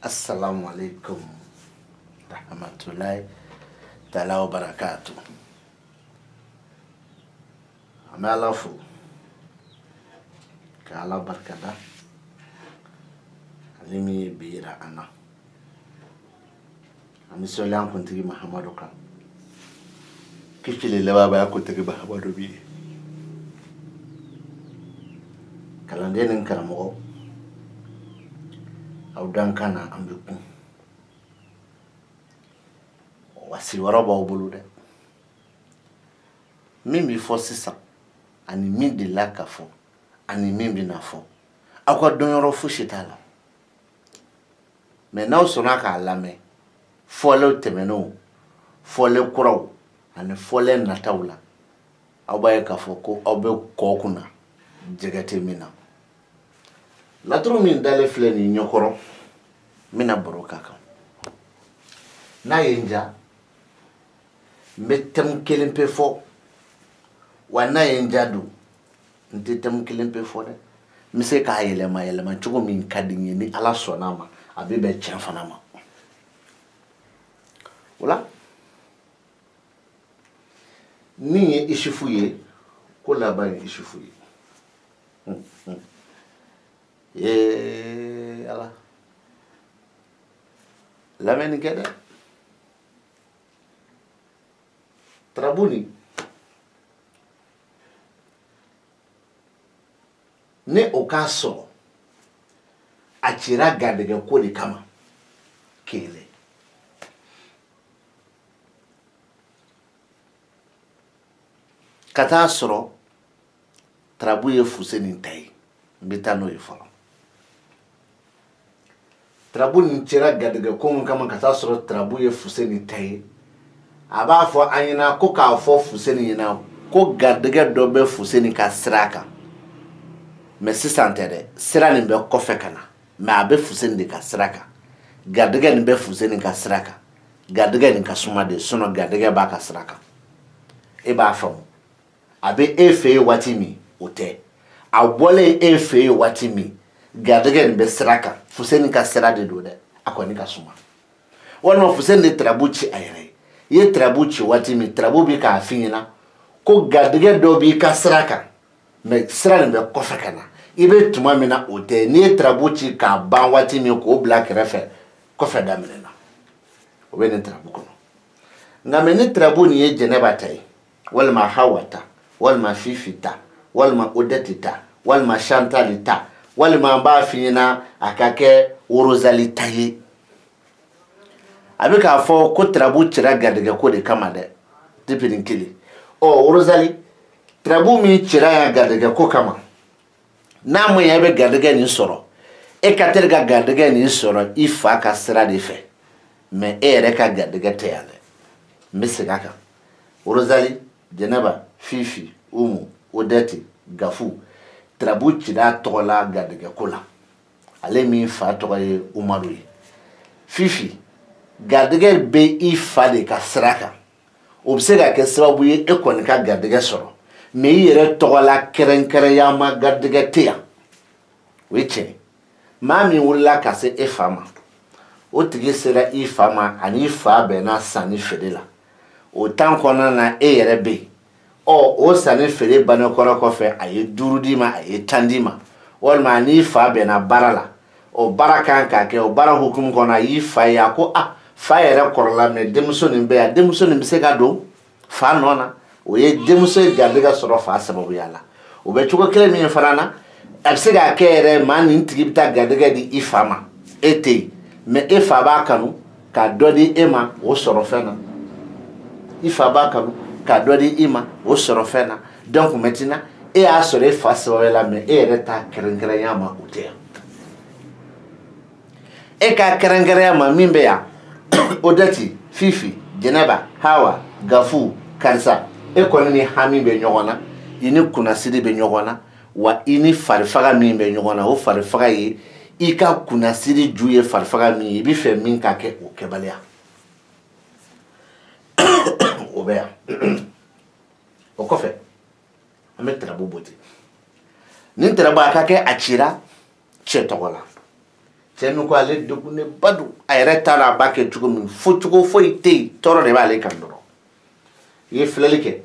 Assalamu alaikum rahmatullahi ta'ala wa barakatuh. Amalafu ka ala barkada alimi bira ana amisole an kuntigi Muhammadu kan kifili lewa ba kuntigi Muhammadu bi kalandenin karamo awdan kana ambiku wasi waraba obulude mimi fo sisa ani min de la kafo ani min bi na fo akwa donyoro fu shitala me na sona ka lame fole temeno fole kuraw ani fole natawla abaye kafo ko obe kokuna jegate mina latru min dale fleni nyokoro mina boroka kan na yenja metem kelimpe fo wana yenja du ntetem kelimpe fo de mise ka yelema chugo min kadinye ni ala sonama abibe chenfanama wala ni ishifuye ko laban ishifuye ala lameni kede trabuni ne okaso achira gadege kodi kama kele kata soro trabuye fuseni ntai mbitano yefolo trabuni chira gadege ko kama kata soro trabuye fuseni ntai aba fo anyina ko ka fo fuseni nyina ko gadege dobe fuseni ka sraka me sisantede sira ni be kofe kana me abe fuseni de ka sraka gadege ni be fuseni ka sraka gadege ni ka sumade sono gadege ba ka sraka e ba fam abe efe watimi ote abole efe watimi gadege ni be sraka fuseni ka srade do de akoni ka suma wona fuseni de trabuchi ayere ye trabuchi watimi trabubi ka afinyina ko gadege do bi ka sraka me sra be kofe kana ibe tuma mina ote ni trabuchi ka ban watimi ko black refe kofe da mina obe ne trabu kono ngame ni trabu ni ye jeneba tai wal ma hawata wal ma fifita wal ma odetita wal ma chantalita wal ma ba finyina akake urozali tayi abika fo ko trabu chira gadege ko de kama de dipidin kili o urozali trabu mi chira ya gadege ko kama na mo ya be gadege ni soro e katerga gadege ni soro ifa ka sira de fe me ere ka gadege te yale misiga ka urozali jenaba fifi umu odeti gafu trabu chira tola gadege kola ale mi fa toye umaru fifi gadege be ifa de ka sraka obsega ke sababu ye ekon ka gadege soro me yere tola kerenkere ya ma gadege tia weche mami wula ka se efama o tigi sera ifama ani ifa be na sani fedela o tan kona na yere be o sani fede bana kora kofe aye durudima aye tandima wal ma ni ifa be na barala o baraka ka ke o bara hukum kona ifa ya ko fa yere korla me demuso ni be ya demuso ni se ga do fa nona o ye demuso gadega soro fa sababu yala o be chuko kele mi farana absega kere mani ntibita gadega di ifama ete me ifa ba kanu ka dodi ema o soro fena ifa ba kanu ka dodi ima o soro fena donc maintenant e a soro fa sababu yala me e reta kerengere yama utea e ka kerengere yama mimbe ya odati fifi jenaba hawa gafu kansa e koni ni hami be nyogona ini kuna sidi be nyogona wa ini farfaga min be nyogona o farfaga yi ika kuna sidi juye farfaga mi bi fe min ka ke o kebalia o be o kofe ametra boboti nin tarabu a ka kɛ a cira cɛ tɔgɔ la cɛ min ko ale degun ne badu a yɛrɛ t'a la a b'a kɛ cogo min fo cogo foyi tɛ yen tɔɔrɔ de b'ale kan dɔrɔn i ye filɛli kɛ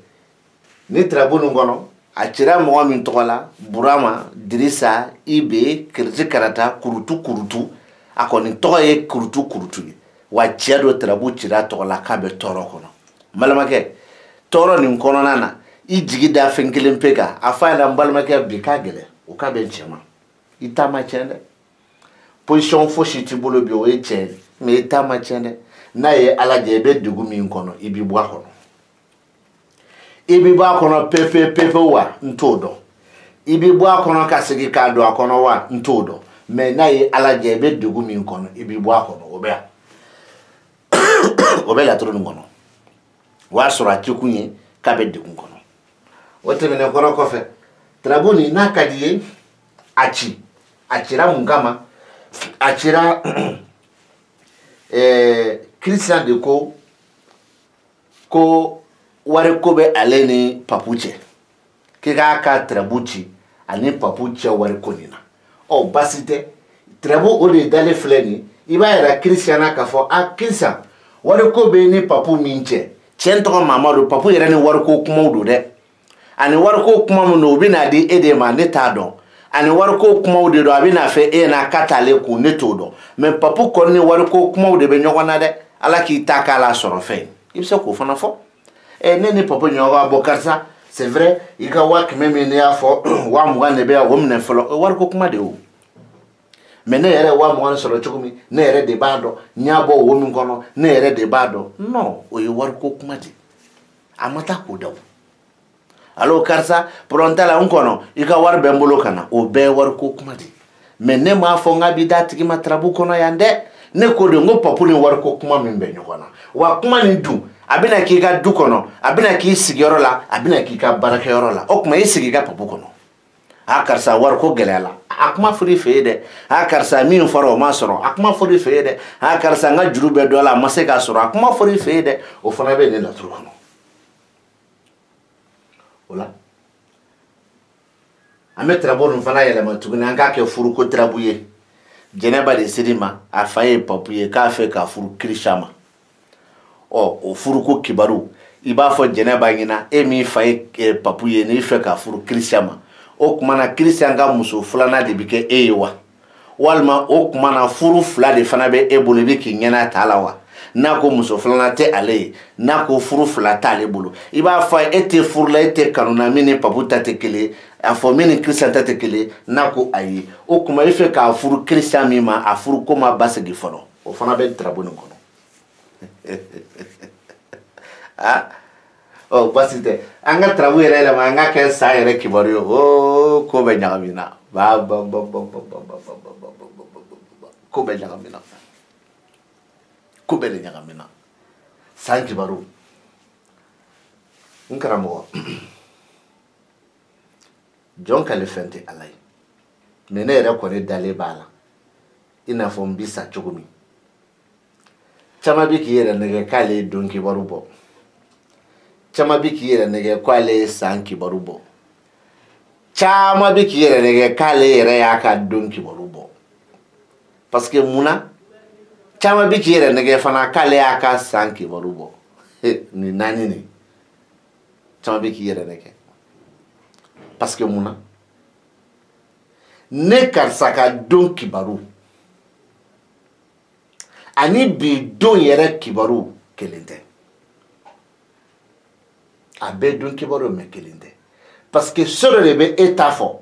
ni tarabu nin kɔnɔ a cira mɔgɔ min tɔgɔ la Burama Dirisa Ibe Kiriti Karata Kurutu Kurutu a kɔni tɔgɔ ye Kurutu Kurutu ye wa cɛ dɔ tarabu cira tɔgɔ la k'a bɛ tɔɔrɔ kɔnɔ n balimakɛ tɔɔrɔ nin kɔnɔna na i jigi da fɛn kelen pe kan a fɔ a ɲɛna n balimakɛ bi k'a gɛlɛn o ka bɛn cɛ ma i ta ma tiɲɛ dɛ position fosi t'i bolo bi o ye tiɲɛ ye mais i ta ma tiɲɛ dɛ n'a ye Ala jɛ i bɛ degun min kɔnɔ i b'i bɔ a kɔnɔ i b'i bɔ a kɔnɔ pepepewu wa n t'o dɔn i b'i bɔ a kɔnɔ ka segin k'a don a kɔnɔ wa n t'o dɔn mais n'a ye Ala jɛ i bɛ degun min kɔnɔ i b'i bɔ a kɔnɔ o bɛ yan o bɛ laturu nin kɔnɔ o y'a sɔrɔ a tɛ kun ye k'a bɛ degun kɔnɔ o tɛmɛnen kɔrɔ kɔfɛ tarabu nin n'a ka di ye a cira mun kama a cira Christian de ko wari ko bɛ ale ni papu cɛ k'i k'a ka tarabu ci ani papu cɛ wari ko nin na ɔ basi tɛ tarabu o de dalen filɛ nin i b'a yira Christian na k'a fɔ a Christian wari ko bɛ ni papu min cɛ cɛ tɔgɔ Mamadu papu yɛrɛ ni wari ko kumaw don dɛ ani wari ko kuma min don u bɛ n'a di e de ma ne t'a dɔn ani wari ko kumaw de don a bɛ n'a fɛ e n'a ka t'ale kun ne t'o dɔn mais papu kɔni ni wari ko kumaw de bɛ ɲɔgɔn na dɛ Ala k'i ta k'a la sɔrɔ fɛn i bɛ se k'o fana fɔ ne ni papu ɲɔgɔn bɔ karisa c'est vrai i ka 100 min ne y'a fɔ 20 de bɛ yan o minɛ fɔlɔ wari ko kuma de o mais ne yɛrɛ 20 sɔrɔ cogo min ne yɛrɛ de b'a dɔn n y'a bɔ wo min kɔnɔ ne yɛrɛ de b'a dɔn non o ye wari ko kuma de a ma taa k'o daw alors karisa pronta la n kɔnɔ i ka wari bɛ n bolo ka na o bɛɛ ye wari ko kuma de mais ne m'a fɔ n k'a b'i da tigi ma tarabu kɔnɔ yan dɛ ne ko de n ko papu ni wari ko kuma min bɛ ɲɔgɔn na wa kuma nin dun a bɛna k'i ka du kɔnɔ a bɛna k'i sigiyɔrɔ la a bɛna k'i ka baarakɛyɔrɔ la o tuma i sigi i ka papu kɔnɔ a karisa wari ko gɛlɛya la a kuma fɔr'i fɛ yen dɛ a karisa min fɔra o ma sɔrɔ a kuma fɔr'i fɛ yen dɛ a karisa n ka juru bɛ dɔ la a ma se k'a sɔrɔ a kuma fɔr'i fɛ yen dɛ o fana bɛ ne laturu kɔnɔ o la an bɛ tarabu nin fana yɛlɛma tuguni an k'a kɛ furuko tarabu ye jɛnɛba de sir'i ma a fa ye papu ye k'a fɛ ka furu Kirisa ma ɔ o furuko kibaru i b'a fɔ jɛnɛba ɲɛna e min fa ye papu ye n'i fɛ ka furu Kirisa ma o tuma na Kirisa ka muso filanan de bɛ kɛ e ye wa walima o tuma na furu fila de fana bɛ e bolo i bɛ k'i ɲɛna ta la wa n'a ko muso filanan tɛ ale ye n'a ko furu fila t'ale bolo i b'a fɔ e tɛ furu la e tɛ kanu na min ni papu ta tɛ kelen ye a fɔ min ni Kirisa ta tɛ kelen ye n'a ko ayi o tuma i fɛ k'a furu Kirisa min ma a furu ko ma basigi fɔlɔ o fana bɛ tarabu nin kɔnɔ ɔ basi tɛ an ka tarabu yɛrɛ yɛlɛma an ka kɛ sa yɛrɛ kibaru ye o ko bɛ ɲagami na ko bɛ ɲagami na ko bɛɛ de ɲagamina san kibaru n karamɔgɔ jɔn kale fɛn tɛ Ala ye mais ne yɛrɛ kɔni dalen b'a la i n'a fɔ n bi sa cogo min caman bɛ k'i yɛrɛ nɛgɛ k'ale ye don kibaru bɔ caman bɛ k'i yɛrɛ nɛgɛ k'ale ye san kibaru bɔ caman bɛ k'i yɛrɛ nɛgɛ k'ale yɛrɛ y'a ka don kibaru bɔ parce que munna caman bɛ k'i yɛrɛ nɛgɛ fana k'ale y'a ka san kibaru bɔ nin naani nin caman bɛ k'i yɛrɛ nɛgɛ parce que munna ne karisa ka don kibaru ani bi don yɛrɛ kibaru kelen tɛ a bɛɛ don kibaru mɛ kelen tɛ parce que so dɔ de bɛ e ta fɔ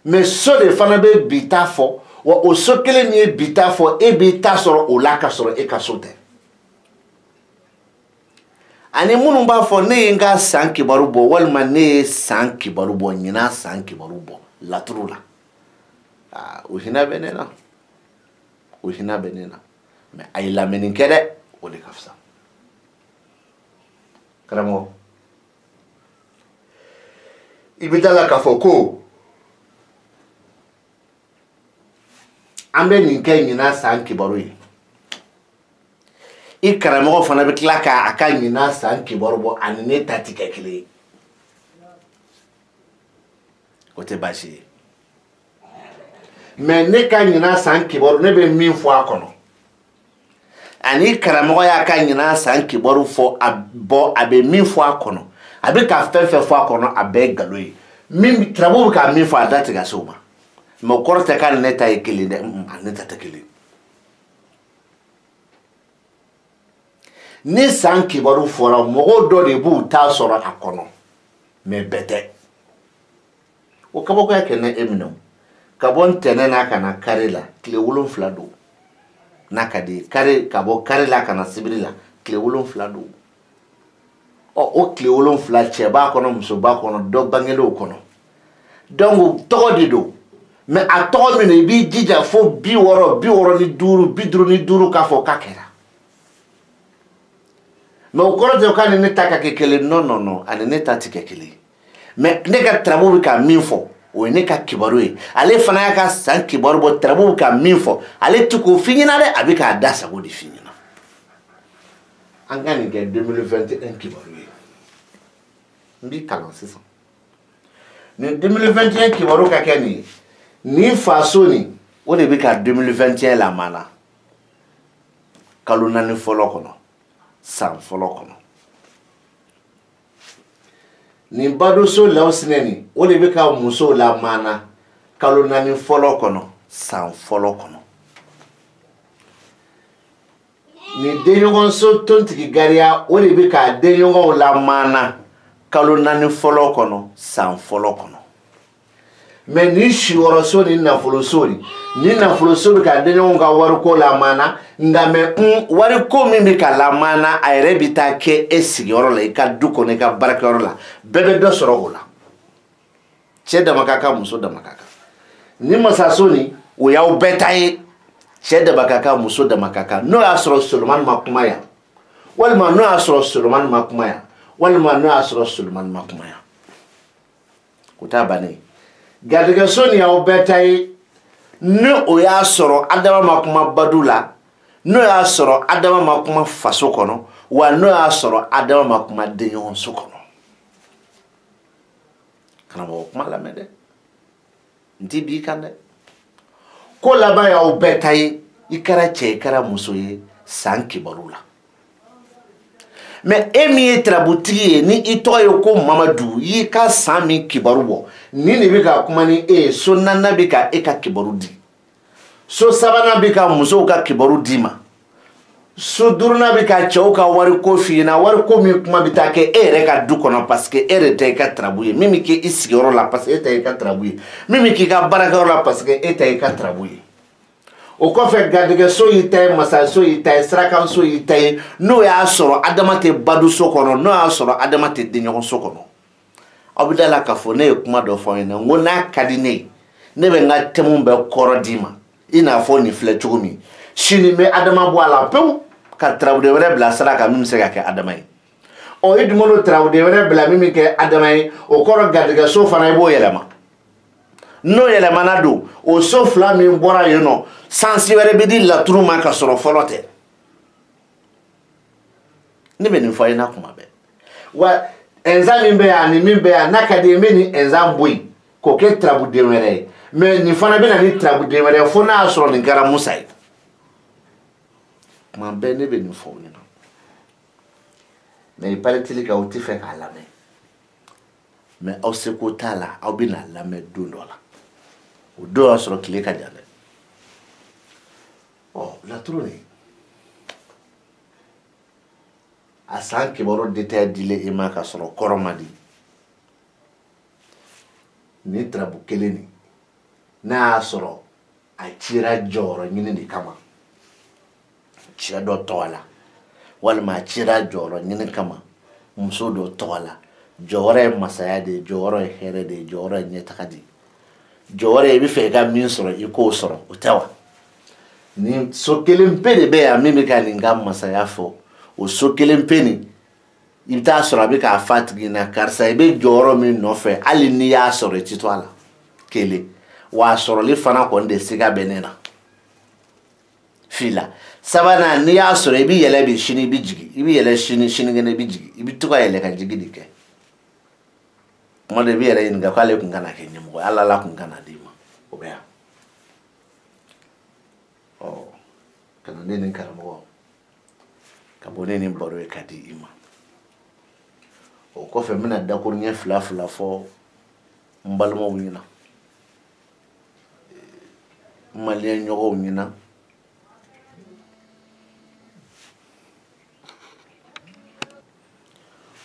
mais so de fana bɛ bi ta fɔ wa o so kelen min ye bi ta fɔ e b'i ta sɔrɔ o la ka sɔrɔ e ka so tɛ ani minnu b'a fɔ ne ye n ka san kibaru bɔ walima ne ye san kibaru bɔ ɲinan san kibaru bɔ laturu la o hinɛ bɛ ne na o hinɛ bɛ ne na mais a ye lamɛnni kɛ dɛ o de ka fisa karamɔgɔ i bɛ taa la k'a fɔ ko an bɛ nin kɛ ɲinan san kibaru ye i karamɔgɔ fana bɛ tila k'a ka ɲinan san kibaru bɔ ani ne ta tɛ kɛ kelen ye o tɛ baasi ye mais ne ka ɲina san kibaru ne bɛ min fɔ a kɔnɔ ani karamɔgɔ y'a ka ɲina san kibaru fɔ a bɛ min fɔ a kɔnɔ a bɛ ka fɛn fɛn fɔ a kɔnɔ a bɛɛ ye nkalon ye min turabu bɛ ka min fɔ a da tigɛ se o ma mais o kɔrɔ tɛ k'a ni ne ta ye kelen dɛ ne ta tɛ kelen ni san kibaru fɔra mɔgɔw dɔ de b'u ta sɔrɔ a kɔnɔ mais bɛɛ tɛ o kabako kɛ ne e minɛ ka bɔ ntɛnɛn na ka na kari la tile 7 don n'a ka di kari ka bɔ kari la ka na sibiri la tile 7 don o tile 7 cɛ b'a kɔnɔ muso b'a kɔnɔ dɔ bangelenw kɔnɔ donc tɔgɔ de don mais a tɔgɔ min i b'i jija fo 60, 65, 55 k'a fɔ k'a kɛra mais o kɔrɔ tɛ k'a ni ne ta ka kɛ kelen non ani ne ta tɛ kɛ kelen mais ne ka tarabu bɛ ka min fɔ o ye ne ka kibaru ye ale fana y'a ka san kibaru bɔ tarabu bɛ ka min fɔ ale tɛ k'o f'i ɲɛna dɛ a bɛ k'a da sago de f'i ɲɛna an ka nin kɛ 2021 kibaru ye n b'i kalan sisan nin 2021 kibaru ka kɛ nin ye nin faso nin o de bɛ ka 2021 lamana kalo 4 fɔlɔ kɔnɔ san fɔlɔ kɔnɔ nin badoso lawsinɛ nin o de bɛ ka musow lamana kalo 4 fɔlɔ kɔnɔ san fɔlɔ kɔnɔ nin denɲɔgɔnso tontigi gariya o de bɛ ka denɲɔgɔnw lamana kalo 4 fɔlɔ kɔnɔ san fɔlɔ kɔnɔ mais ni siyɔrɔso ni nafoloso ni nafoloso bɛ ka denɲɔgɔnw ka wariko lamana nka mais wariko min bɛ ka lamana a yɛrɛ bɛ taa kɛ e sigiyɔrɔ la i ka du kɔnɔ i ka baarakɛyɔrɔ la bɛɛ bɛ dɔ sɔrɔ o la cɛ dama ka kan muso dama ka kan ni masaso ni o y'aw bɛɛ ta ye cɛ dama ka kan muso dama ka kan n'o y'a sɔrɔ Solomani ma kuma yan walima n'o y'a sɔrɔ Solomani ma kuma yan walima n'o y'a sɔrɔ Solomani ma kuma yan o t'a bannen garijɛgɛso ni y'aw bɛɛ ta ye ni o y'a sɔrɔ Adama ma kuma badu la n'o y'a sɔrɔ Adama ma kuma faso kɔnɔ wa n'o y'a sɔrɔ Adama ma kuma denɲɔgɔnso kɔnɔ karamɔgɔ kuma lamɛn dɛ n t'i b'i kan dɛ ko laban y'aw bɛɛ ta ye i kɛra cɛ i kɛra muso ye san kibaru la mais e min ye tarabutigi ye ni i tɔgɔ ye ko Mamadu y'i ka san min kibaru bɔ ni de bɛ ka kuma ni e ye so 4 bɛ ka e ka kibaru di so 3 bɛ ka musow ka kibaru di ma so 5 bɛ ka cɛw ka wariko f'i ɲɛna wariko min kuma bɛ taa kɛ e yɛrɛ ka du kɔnɔ parce que e yɛrɛ tɛ i ka tarabu ye min bɛ kɛ i sigiyɔrɔ la parce que e tɛ i ka tarabu ye min bɛ k'i ka baarakɛyɔrɔ la parce que e tɛ i ka tarabu ye o kɔfɛ garijɛgɛso y'i ta ye masaso y'i ta ye sirakanso y'i ta ye n'o y'a sɔrɔ Adama tɛ baduso kɔnɔ n'o y'a sɔrɔ Adama tɛ denɲɔgɔnso kɔnɔ aw bɛ da la k'a fɔ ne ye kuma dɔ fɔ n ɲɛna n ko n'a ka di ne ye ne bɛ n ka thème bɛɛ kɔrɔ d'i ma i n'a fɔ nin filɛ cogo min sini n bɛ Adama bɔ a la pewu ka tarawele wɛrɛ bila sira kan min bɛ se ka kɛ Adama ye ɔ i dun mana tarawele wɛrɛ bila min bɛ kɛ Adama ye o kɔrɔ garijɛgɛso fana i b'o yɛlɛma n'o yɛlɛmana don o so 2 min bɔra yen nɔ sansi wɛrɛ bɛ di laturu ma ka sɔrɔ fɔlɔ tɛ ne bɛ nin fɔ a ye na kuma bɛɛ wa ɛnzan min bɛ yan ani min bɛ yan n'a ka di n bɛ nin ɛnzan bɔ yen k'o kɛ tarabuden wɛrɛ ye mais nin fana bɛ na ni tarabuden wɛrɛ ye fo n'a y'a sɔrɔ nin kɛra Musa ye kuma bɛɛ ne bɛ nin fɔ aw ɲɛna mais il paraît-il que aw tɛ fɛ k'a lamɛn mais aw seko t'a la aw bɛ na lamɛn don dɔ la o don y'a sɔrɔ tile ka jan dɛ laturu nin a san kibaru détail dilen i ma ka sɔrɔ kɔrɔ ma di ni tarabu kelen nin n'a y'a sɔrɔ a cira jɔyɔrɔ ɲini de kama cɛ dɔ tɔgɔ la walima a cira jɔyɔrɔ ɲini kama muso dɔ tɔgɔ la jɔyɔrɔ ye masaya de ye jɔyɔrɔ ye hɛrɛ de ye jɔyɔrɔ ye ɲɛtaga de ye jɔyɔrɔ ye i bɛ fɛ i ka min sɔrɔ i k'o sɔrɔ o tɛ wa ni so kelen pe de bɛ yan min bɛ ka nin ka masaya fɔ o so kelen pe nin i bɛ taa sɔrɔ a bɛ k'a f'a tigi ɲɛna karisa i bɛ jɔyɔrɔ min nɔfɛ hali n'i y'a sɔrɔ i tɛ to a la kelen wa a sɔrɔli fana kɔni de siga bɛ ne na fila sabanan n'i y'a sɔrɔ i bɛ yɛlɛ bi sini i bɛ jigin i bɛ yɛlɛ sinikɛnɛ i bɛ jigin i bɛ to ka yɛlɛ ka jigin de kɛ kuma dɔ i bɛ yɛrɛ ɲininka k'ale tun kana kɛ ɲɛmɔgɔ ye hali Ala tun kana d'i ma o bɛ yan oh kana ne nin karamɔgɔ ka bɔ ne nin baro ye ka di i ma o kɔfɛ n bɛna dakuru ɲɛ fila fɔ n balimaw ɲɛna maliyɛn ɲɔgɔnw ɲɛna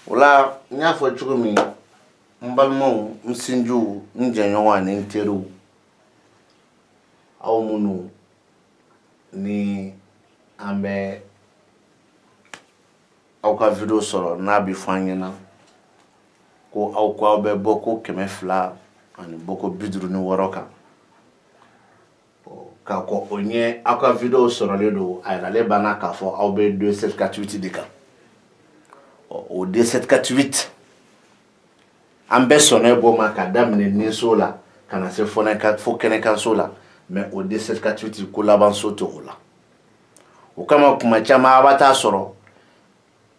o la n y'a fɔ cogo min n balimaw n sinjiw n jɛɲɔgɔn ani n teriw aw minnu ni an bɛ aw ka video sɔrɔ n'a bɛ fɔ an ɲɛna ko aw ko aw bɛ bɔ ko 200 ani bɔ ko 56 kan k'a kɔ o ɲɛ aw ka video sɔrɔlen don a yiralen b'an k'a fɔ aw bɛ 2748 de kan o 2748 an bɛ sɔnna bɔ ma ka daminɛ ninso la ka na se fo kɛnɛkanso la mais o 2748 ko laban so tɛ o la o kama kuma caman a b'a taa sɔrɔ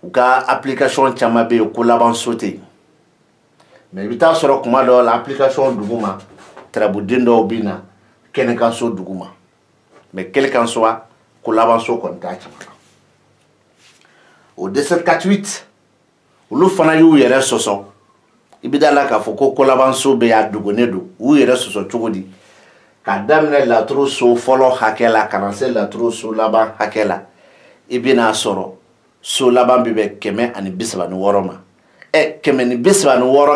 u ka application caman bɛ yen ko laban so tɛ yen mais i bɛ taa sɔrɔ kuma dɔw la application duguma tarabuden dɔw bɛ na kɛnɛkanso duguma mais kɛnɛkanso ko laban so kɔni t'a caman o 2748 olu fana y'u yɛrɛ sɔsɔ i bɛ da la k'a fɔ ko laban so bɛ y'a dogonnen don u yɛrɛ sɔsɔ cogo di ka daminɛ laturu so fɔlɔ hakɛ la ka na se laturu so laban hakɛ la i bɛna sɔrɔ so laban bɛ bɛn 136 ma 136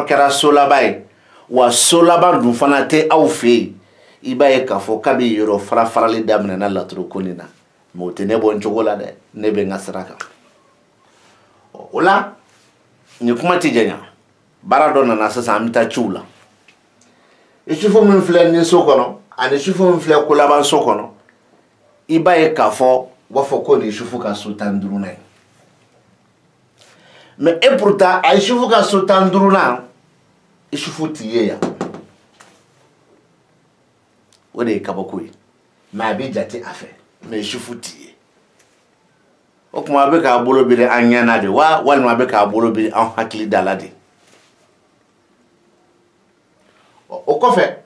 kɛra so laban ye wa so laban dun fana tɛ aw fɛ yen i b'a ye k'a fɔ k'a bɛ yɔrɔ fara-farali daminɛna laturu ko nin na mais o tɛ ne bɔ n cogo la dɛ ne bɛ n ka sira kan o la nin kuma tɛ janya baara dɔ nana sisan an bɛ taa ciw la isufu min filɛ nin so kɔnɔ ani isufu min filɛ ko laban so kɔnɔ i b'a ye k'a fɔ u b'a fɔ ko nin isufu ka so 15nan ye mais et pourtant a isufu ka so 15nan isufu t'i ye yan o de ye kabako ye mais a bɛ jate a fɛ mais isufu t'i ye o kuma a bɛ k'a bolo biri an ɲɛna de wa walima a bɛ k'a bolo biri an hakili da la de o kɔfɛ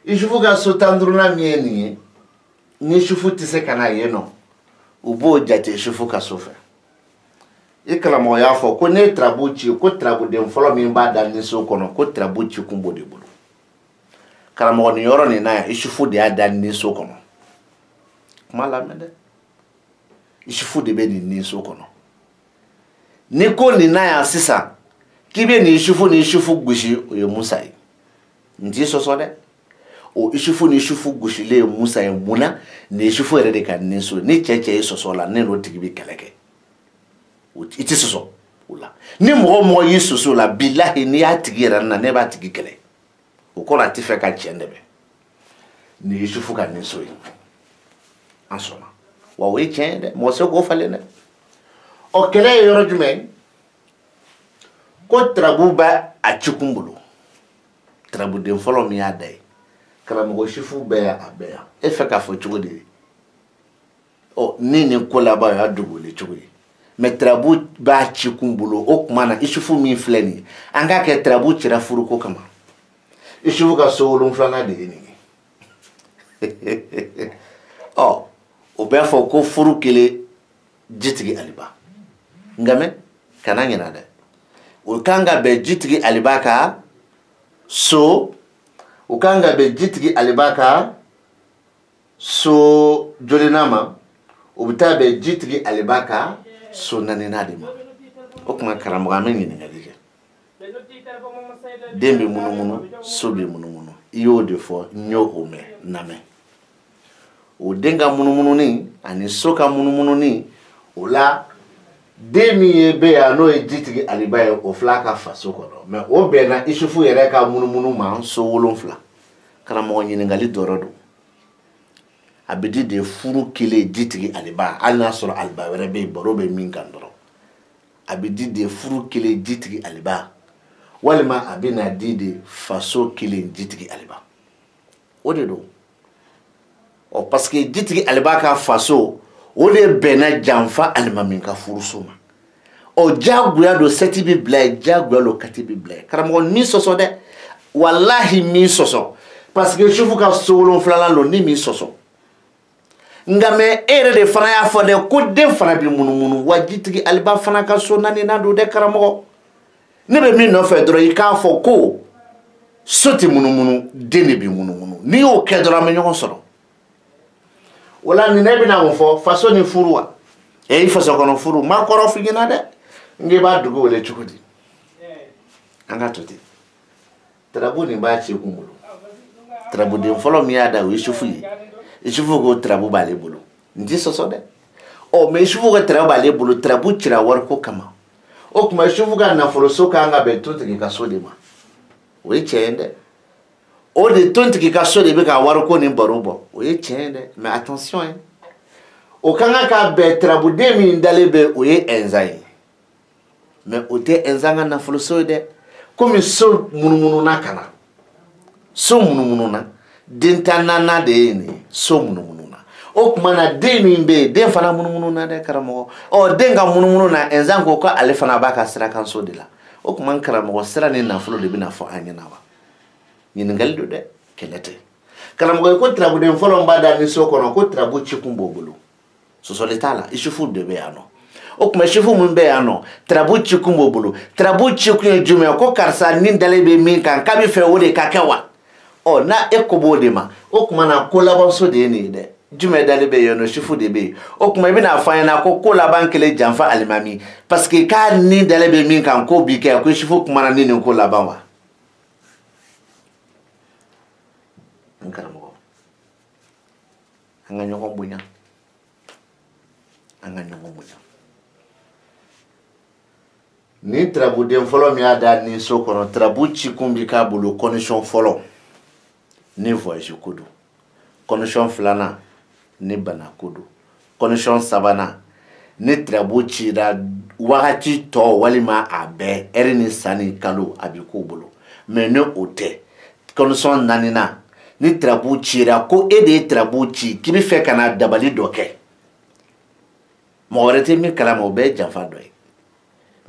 isufu ka so 15nan min ye nin ye ni isufu tɛ se ka na yen nɔ u b'o jate isufu ka so fɛ i karamɔgɔ y'a fɔ ko ne ye tarabu ci ko tarabuden fɔlɔ min b'a da nin so kɔnɔ ko tarabu ci kun b'o de bolo karamɔgɔ nin yɔrɔ nin na yan isufu de y'a da nin so kɔnɔ kuma lamɛn dɛ isufu de bɛ nin so kɔnɔ ni ko nin na yan sisan k'i bɛ nin isufu gosi o ye Musa ye n t'i sɔsɔ dɛ o isufu gosilen ye Musa ye mun na nin isufu yɛrɛ de ka nin so ni cɛ ye sɔsɔ la ne n'o tigi bɛ kɛlɛ kɛ i tɛ sɔsɔ o la ni mɔgɔ o mɔgɔ y'i sɔsɔ o la bilahi n'i y'a tigi yɛrɛ na ne b'a tigi kɛlɛ o kɔrɔ a tɛ fɛ ka tiɲɛ dɛmɛ nin isufu ka nin so ye an sɔnna wa o ye tiɲɛ ye dɛ mɔgɔ se k'o falen dɛ ɔ kɛlɛ ye yɔrɔ jumɛn ko tarabu bɛ a cikun bolo tarabuden fɔlɔ min y'a da ye karamɔgɔ isufu bɛɛ y'a bɛɛ yan e fɛ k'a fɔ cogo di ɔ ni nin ko laban y'a dogolen cogo di mais tarabu b'a cikun bolo o tuma na isufu min filɛ nin ye an k'a kɛ tarabu cira furuko kama isufu ka so 7nan de ye nin ye ɔ o bɛ fɔ ko furu kelen jitigi aliba nka mɛ kana ɲinɛ dɛ o kan ka bɛn jitigi aliba ka so o kan ka bɛn jitigi aliba ka so jolinan ma o bɛ taa bɛn jitigi aliba ka so 4nan de ma o tuma karamɔgɔ an bɛ ɲininkali kɛ den bɛ munumunu so bɛ munumunu i y'o de fɔ n y'o mɛn na mɛn o den ka munumununi ani so ka munumununi o la den min ye bɛ yan n'o ye jitigi aliba ye o fila ka faso kɔnɔ mais o bɛnna isufu yɛrɛ ka munumunu ma so 7 karamɔgɔ ɲininkali dɔrɔn don a bɛ di de furu kelen jitigi aliba hali n'a sɔrɔ aliba wɛrɛ bɛ yen baro bɛ min kan dɔrɔn a bɛ di de furu kelen jitigi aliba walima a bɛ na di de faso kelen jitigi aliba o de don ɔ parce que jitigi aliba ka faso o de bɛnna janfa alimami ka furuso ma ɔ jagoya don sɛti bɛ bila ye jagoya don kati bɛ bila ye karamɔgɔ min sɔsɔ dɛ walahi min sɔsɔ parce que isufu ka so 7nan don ni min sɔsɔ ngame ere de fana ya fo de ko den fana bi munumunu wajitigi alba fana ka so nani na do de karamo ne be min no fe dro yi ka fo ko soti munumunu den bi munumunu ni o ke dro me nyon soro wala ni ne bi na mo fo faso ni furuwa e yi faso kono furu ma koro fi gina de ngi ba dugo wele chukudi anga toti trabu ni ba chi kumulu trabu de folo mi ada wi shufu yi shufu go trabu ba le bulu ndi soso de o me shufu go trabu ba le bulu trabu chira war ko kama o kuma shufu ga na folo so ka anga be tuti ki kaso de ma we chende o de tuti ki kaso de be ka war ko ni barubo we chende mais attention hein o kanga ka be trabu de mi ndalebe o ye enzai mais o te enzanga na folo so de comme so munumunu na kana so munumunu na dinta nana de ni so munumunu na o kuma na de mi be den fana munumunu na de karamo o denga munumunu na enzango ko ale fana ba ka sira kan so de la o kuma karamo sira ni na folo de bi na fo anyina wa yin ngal do de kelete karamo ko trabu de folo mbada ni so kono ko trabu chikumbo bulu so so letala ishufu de be ano o kuma shifu mun be ano trabu chikumbo bulu trabu chikunye jume ko karsa nin dalebe min kan kabi fe wode kakewa o na ekobo de ma o kuma na kolaba so de ni de jume dalebe yo no shifu de be o kuma bi na fa na ko kolaba nkele janfa alimami parce que ka nin dalebe min kan ko bi ke ko shifu kuma na nin kolaba wa nkaramo anga nyoko bunya anga nyoko bunya ni trabu den folo mi ada ni so kono trabu chikumbi ka bulu condition folo ni voyage kudu condition flana ni bana kudu condition sabana ni trabu chira wakati to walima abe eri ni sani kalu abiku bulu mais ne ote condition nanina ni trabu chira ko ede trabu chi kibi fe kana dabali doke mo warete mi kala mo be janfa doy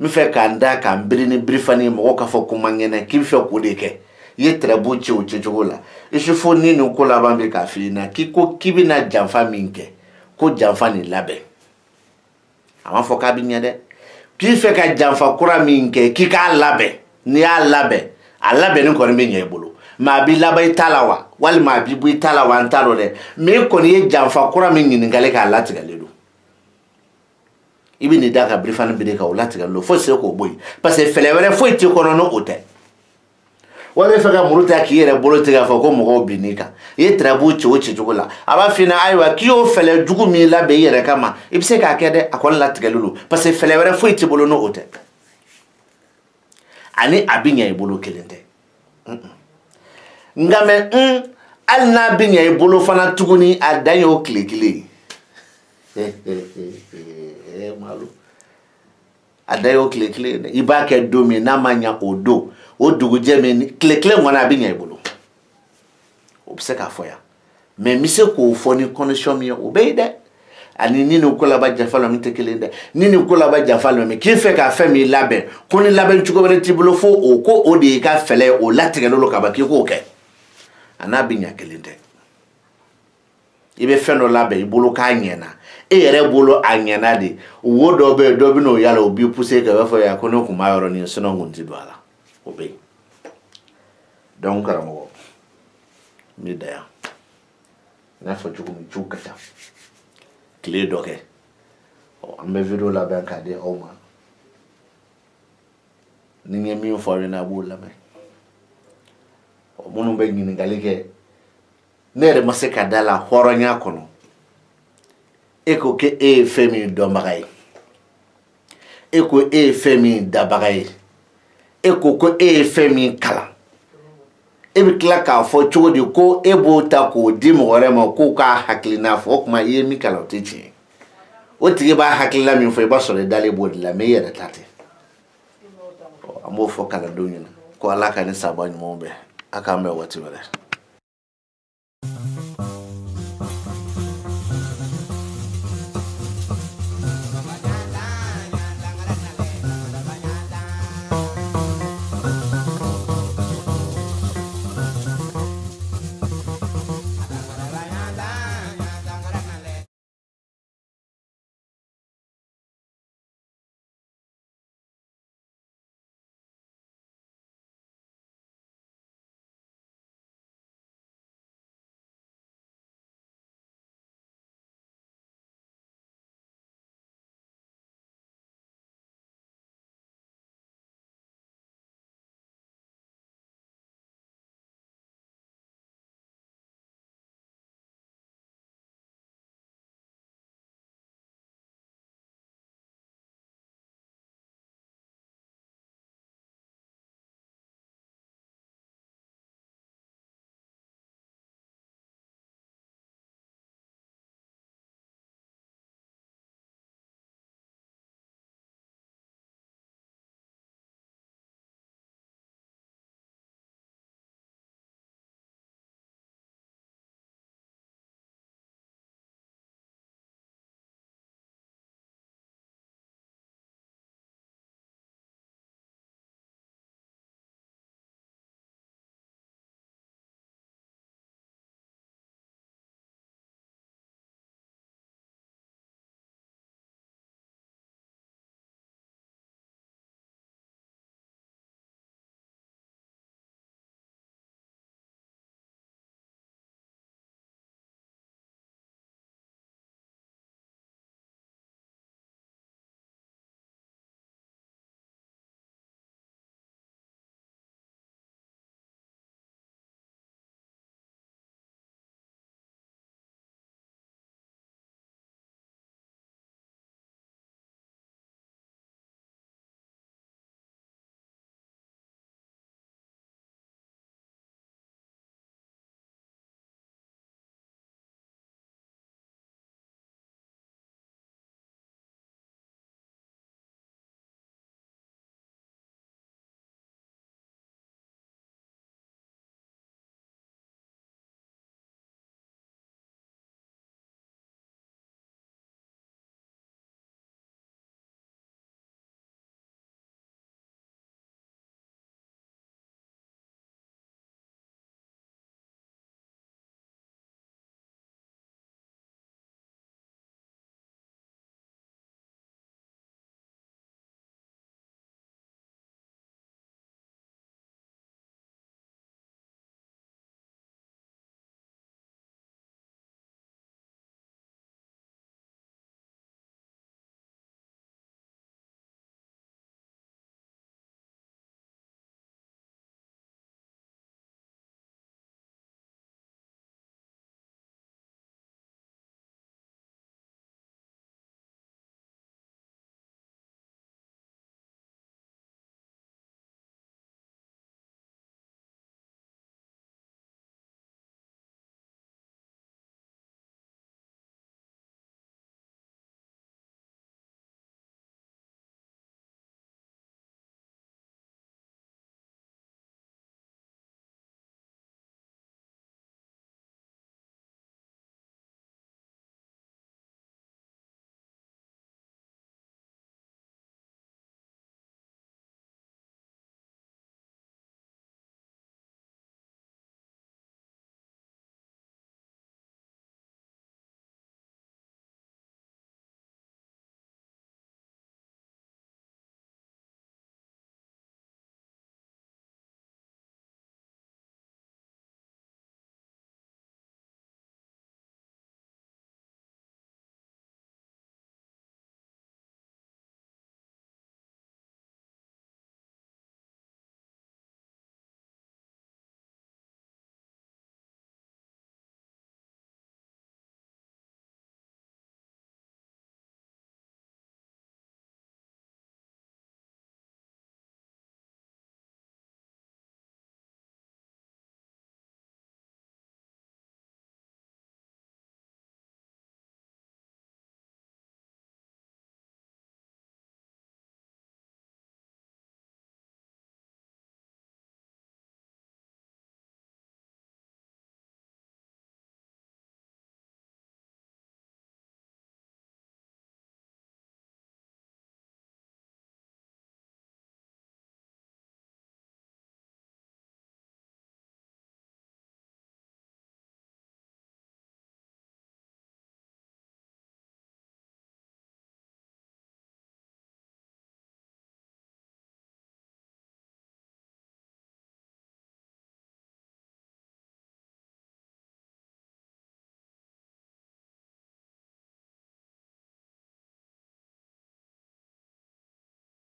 mi fe kanda ka mbiri ni brifani mo ka fo kuma ngene ki fe ko de ke ye trabu chi o chichola isu fo ni no ko la bambe ka fi na ki ko kibi na janfa minke ko janfa ni labe ama fo ka bi nyade ki fe ka janfa kura minke ki ka labe ni a labe ni ko ni nye bulu ma bi labe talawa wal ma bi bu talawa ntaro de me ko ni janfa kura min ni ngale ka latigale do ibi ni daga brifan bi de ka olatiga lo fo se ko boy parce que fele were fo ti ko no ote wala fe ga muruta ki yere bolo tiga fo ko mo go binika ye trabu chi o chi jugula aba fina aywa ki o fele jugu mi la be yere kama ibse ka kede akon latiga lulu parce que fele were fo ti bolo no ote ani abinya ibolo kelente ngame alna binya ibolo fana tuguni adayo klikili malu adayo kle iba ke domi na manya odo odugu jeme kle ngwana binya ibulu obseka foya me mise ko foni connection mi obeide ani nini ko la ba jafalo mi tekelende nini ko la ba jafalo mi ki fe ka fe mi labe ko ni labe chuko bere tibulo fo o ko odi ka fele o latigelo lo ka ba ki ko ke ana binya kelende ibe feno labe ibulu ka nyena ere bolo anyana de wo do be do bi no yala obi puse ka fo ya kono kuma yoro ni sono ngunti dwala obe donc karamo mi da na fo juku mi jukata clé doke o ambe video la ben ka de o ma ni ngemi fo na bu la me o munu be ngini galike nere maseka dala horonya kono eko ke e femi dombagai eko e femi dabagai eko ko e femi kala ebi kla ka fo chodi ko ebo ta ko di mo re mo ko ka haklina fo kuma ye mi kala otichi o tigi ba haklina mi fo ba so le dale bod la me yere tate amo fo kala do nyina ko ala ka ni sabani mo be aka me wati wala